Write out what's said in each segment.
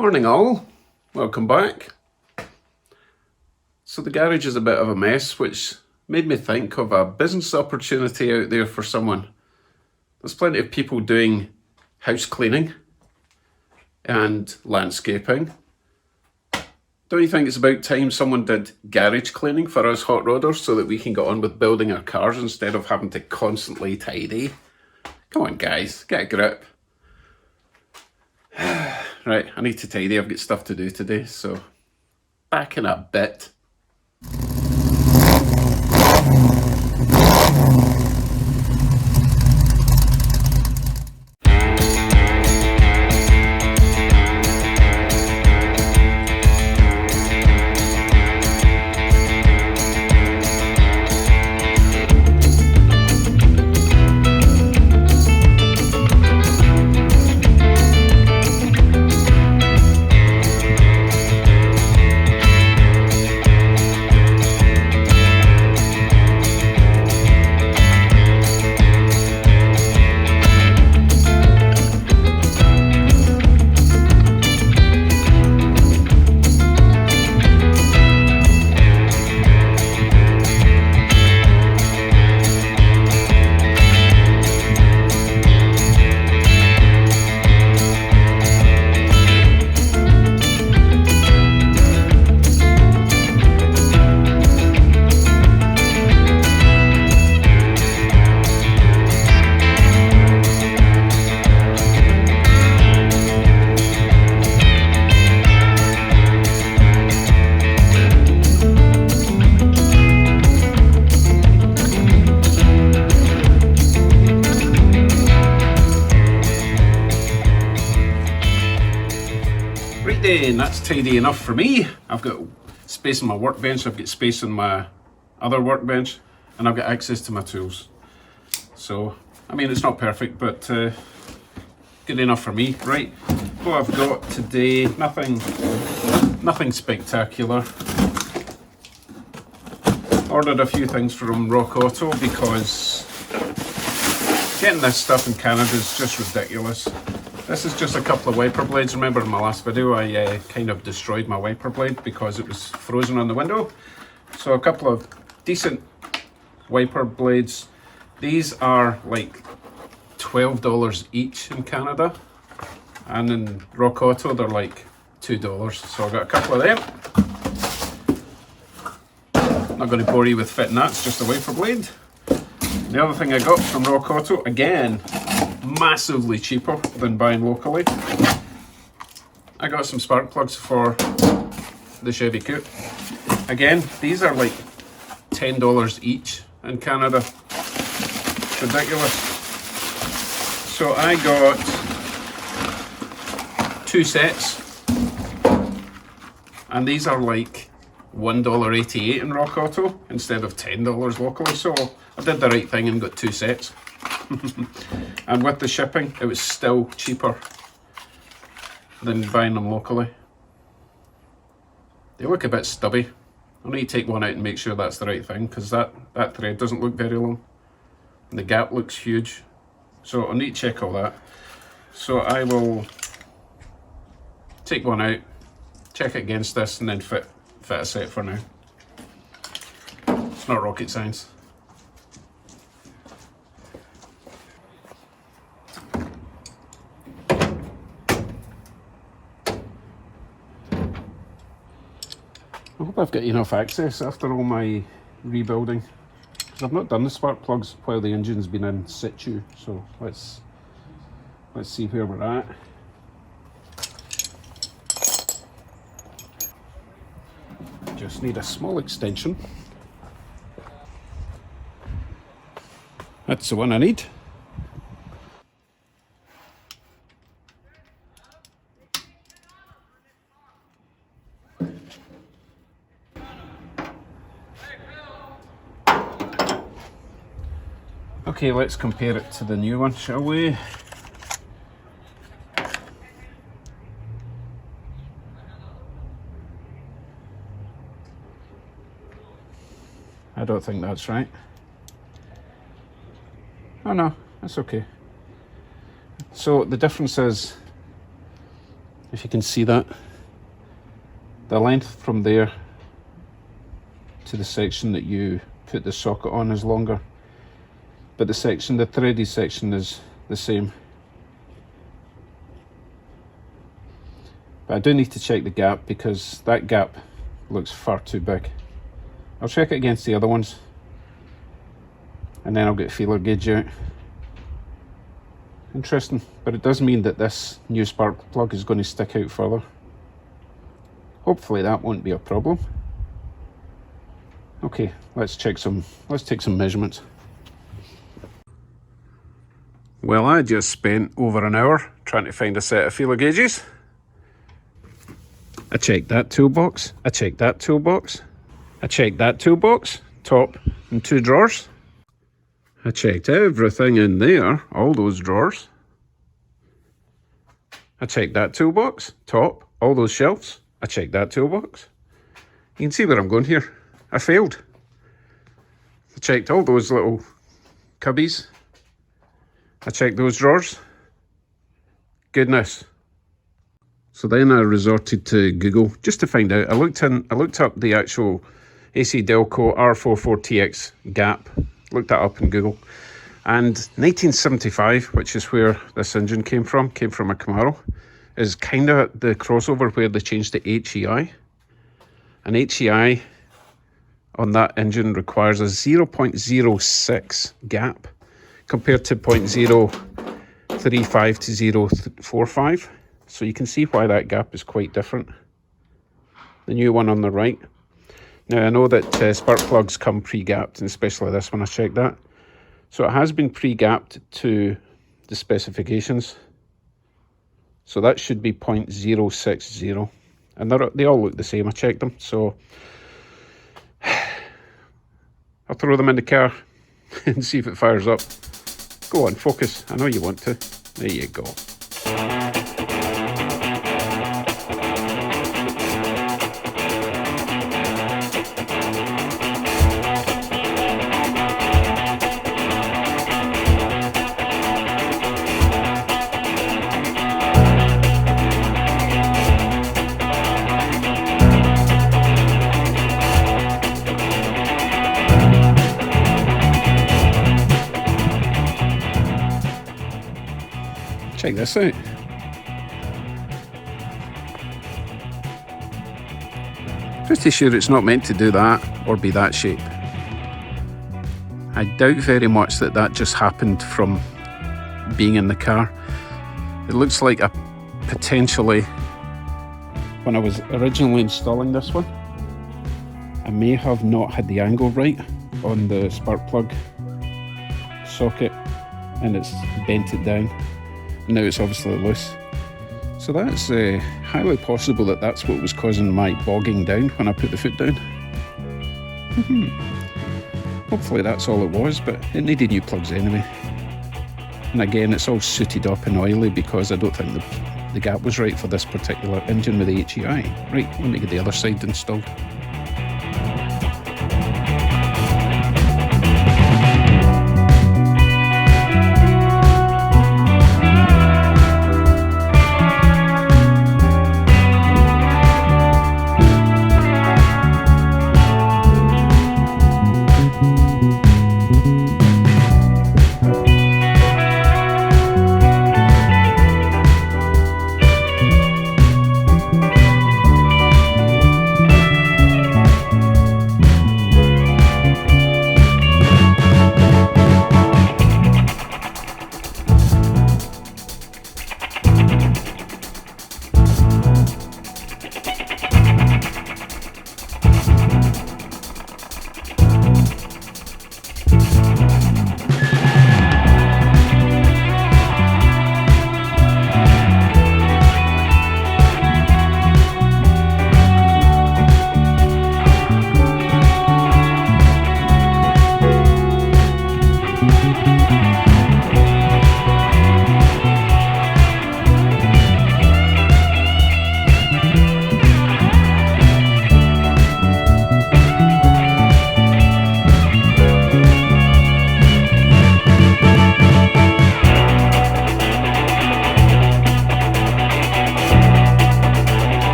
Morning all, welcome back. So the garage is a bit of a mess, which made me think of a business opportunity out there for someone. There's plenty of people doing house cleaning and landscaping. Don't you think it's about time someone did garage cleaning for us hot rodders so that we can get on with building our cars instead of having to constantly tidy? Come on guys, get a grip. Right, I need to tidy, I've got stuff to do today, so back in a bit. And that's tidy enough for me. I've got space on my workbench, I've got space on my other workbench, and I've got access to my tools. So, I mean, it's not perfect, but good enough for me. Right, what I've got today, nothing spectacular. Ordered a few things from Rock Auto because getting this stuff in Canada is just ridiculous. This is just a couple of wiper blades. Remember in my last video I kind of destroyed my wiper blade because it was frozen on the window. So a couple of decent wiper blades. These are like $12 each in Canada, and in Rock Auto they're like $2. So I got a couple of them. Not going to bore you with fitting that, it's just a wiper blade. The other thing I got from Rock Auto, again, massively cheaper than buying locally. I got some spark plugs for the Chevy Coupe. Again, these are like $10 each in Canada. Ridiculous. So I got 2 sets, and these are like $1.88 in Rock Auto instead of $10 locally. So I did the right thing and got 2 sets. And with the shipping, it was still cheaper than buying them locally. They look a bit stubby. I need to take one out and make sure that's the right thing, because that thread doesn't look very long. And the gap looks huge. So I need to check all that. So I will take one out, check it against this, and then fit a set for now. It's not rocket science. I hope I've got enough access after all my rebuilding, because I've not done the spark plugs while the engine's been in situ. So let's see where we're at. Just need a small extension. That's the one I need. Okay, let's compare it to the new one, shall we? I don't think that's right. Oh no, that's okay. So the difference is if you can see that. The length from there to the section that you put the socket on is longer, but the threaded section is the same. But I do need to check the gap because that gap looks far too big. I'll check it against the other ones and then I'll get a feeler gauge out. Interesting, but it does mean that this new spark plug is going to stick out further. Hopefully that won't be a problem. Okay, let's take some measurements. Well, I just spent over an hour trying to find a set of feeler gauges. I checked that toolbox, I checked that toolbox, I checked that toolbox, top and 2 drawers. I checked everything in there, all those drawers. I checked that toolbox, top, all those shelves. I checked that toolbox. You can see where I'm going here. I failed. I checked all those little cubbies. I checked those drawers. Goodness. So then I resorted to Google just to find out. I looked up the actual AC Delco R44TX gap. Looked that up in Google. And 1975, which is where this engine came from a Camaro, is kind of the crossover where they changed to HEI. And HEI on that engine requires a 0.06 gap compared to 0.035 to 0.45. So you can see why that gap is quite different. The new one on the right. Now I know that spark plugs come pre-gapped, and especially this one, I checked that. So it has been pre-gapped to the specifications. So that should be 0.060. And they all look the same, I checked them. So I'll throw them in the car and see if it fires up. Go on, focus. I know you want to. There you go. Check this out. Pretty sure it's not meant to do that or be that shape. I doubt very much that that just happened from being in the car. It looks like a potentially, when I was originally installing this one, I may have not had the angle right on the spark plug socket and it's bent it down. Now it's obviously loose. So that's highly possible that that's what was causing my bogging down when I put the foot down. Hopefully that's all it was, but it needed new plugs anyway. And again, it's all sooted up and oily because I don't think the gap was right for this particular engine with the HEI. Right, let me get the other side installed.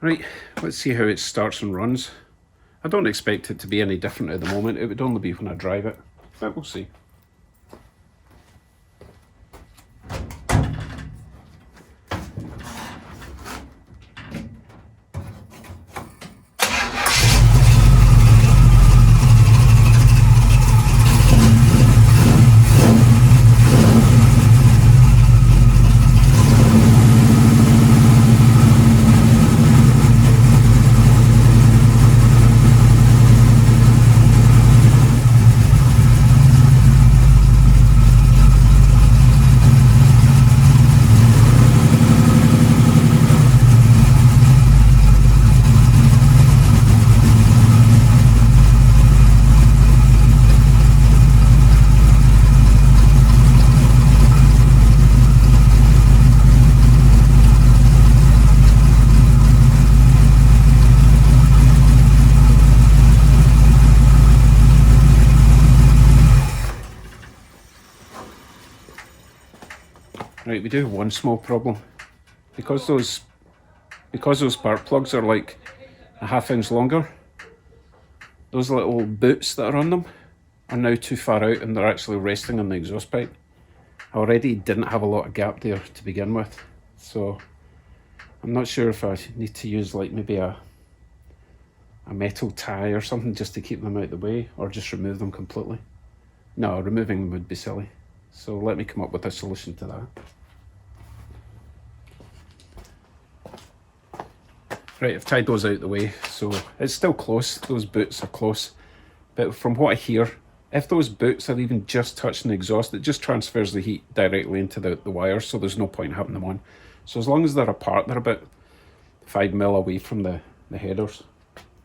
Right, let's see how it starts and runs. I don't expect it to be any different at the moment. It would only be when I drive it, but we'll see. Right, we do have one small problem. Because those spark plugs are like a ½ inch longer, those little boots that are on them are now too far out and they're actually resting on the exhaust pipe. I already didn't have a lot of gap there to begin with, so I'm not sure if I need to use like maybe a metal tie or something just to keep them out of the way, or just remove them completely. No, removing them would be silly. So let me come up with a solution to that. Right, I've tied those out of the way, so it's still close. Those boots are close. But from what I hear, if those boots are even just touching the exhaust, it just transfers the heat directly into the wires, so there's no point having them on. So as long as they're apart, they're about 5mm away from the headers.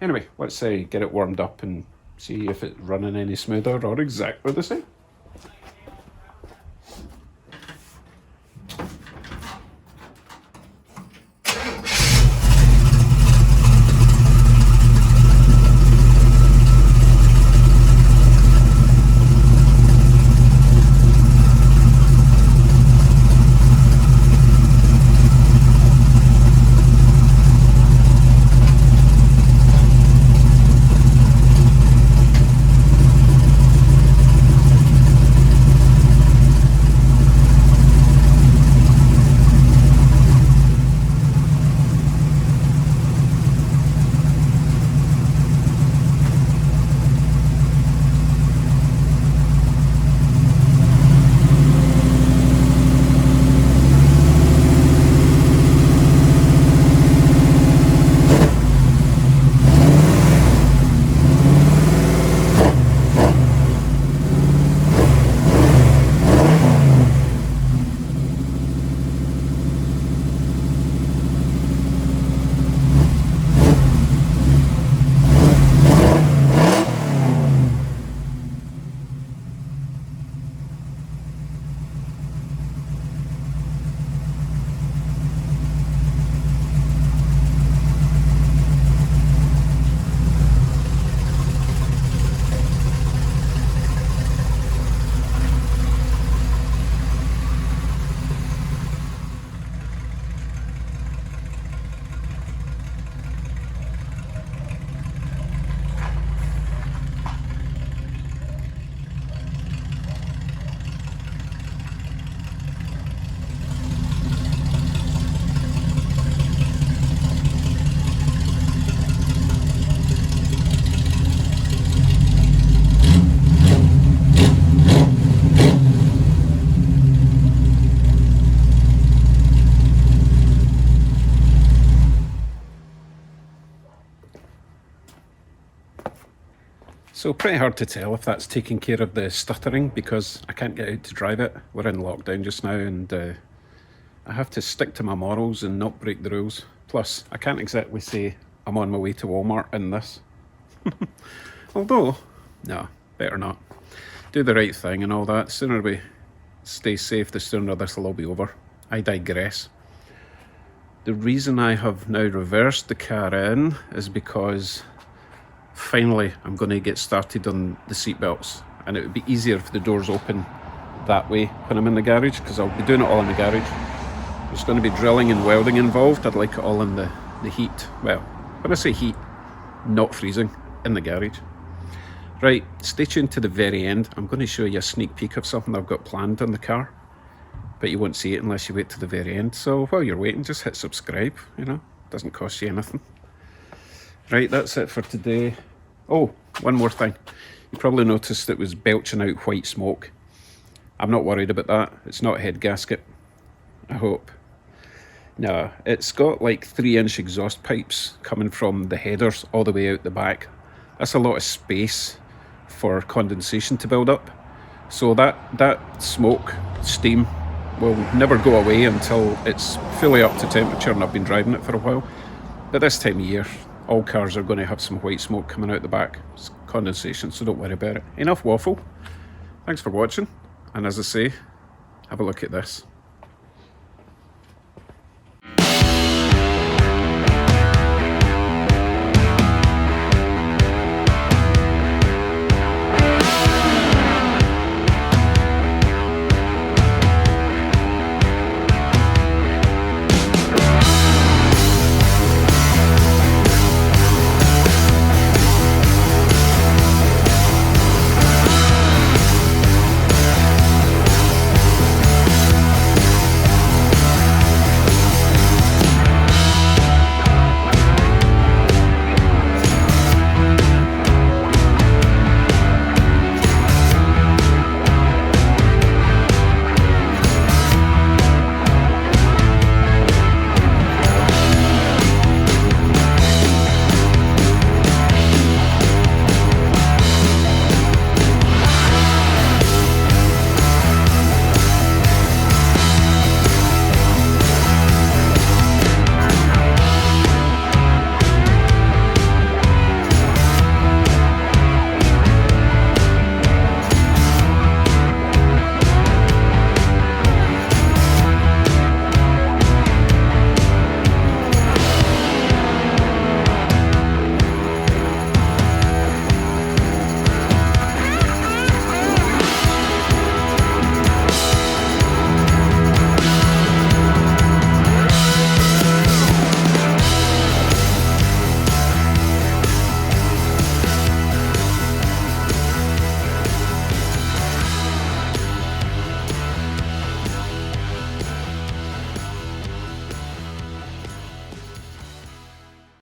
Anyway, let's say get it warmed up and see if it's running any smoother or exactly the same. So pretty hard to tell if that's taking care of the stuttering because I can't get out to drive it. We're in lockdown just now and I have to stick to my morals and not break the rules. Plus, I can't exactly say I'm on my way to Walmart in this. Although, no, better not. Do the right thing and all that. The sooner we stay safe, the sooner this will all be over. I digress. The reason I have now reversed the car in is because finally I'm going to get started on the seat belts, and it would be easier if the doors open that way when I'm in the garage, because I'll be doing it all in the garage. There's going to be drilling and welding involved. I'd like it all in the the heat. Well, when I say heat, not freezing in the garage. Right, stay tuned to the very end. I'm going to show you a sneak peek of something I've got planned on the car, but you won't see it unless you wait to the very end. So while you're waiting, just hit subscribe, you know, doesn't cost you anything. Right, that's it for today. Oh, one more thing. You probably noticed it was belching out white smoke. I'm not worried about that. It's not a head gasket, I hope. No, it's got like 3-inch exhaust pipes coming from the headers all the way out the back. That's a lot of space for condensation to build up. So that smoke, steam, will never go away until it's fully up to temperature, and I've been driving it for a while. But this time of year, all cars are going to have some white smoke coming out the back. It's condensation, so don't worry about it. Enough waffle. Thanks for watching, and as I say, have a look at this.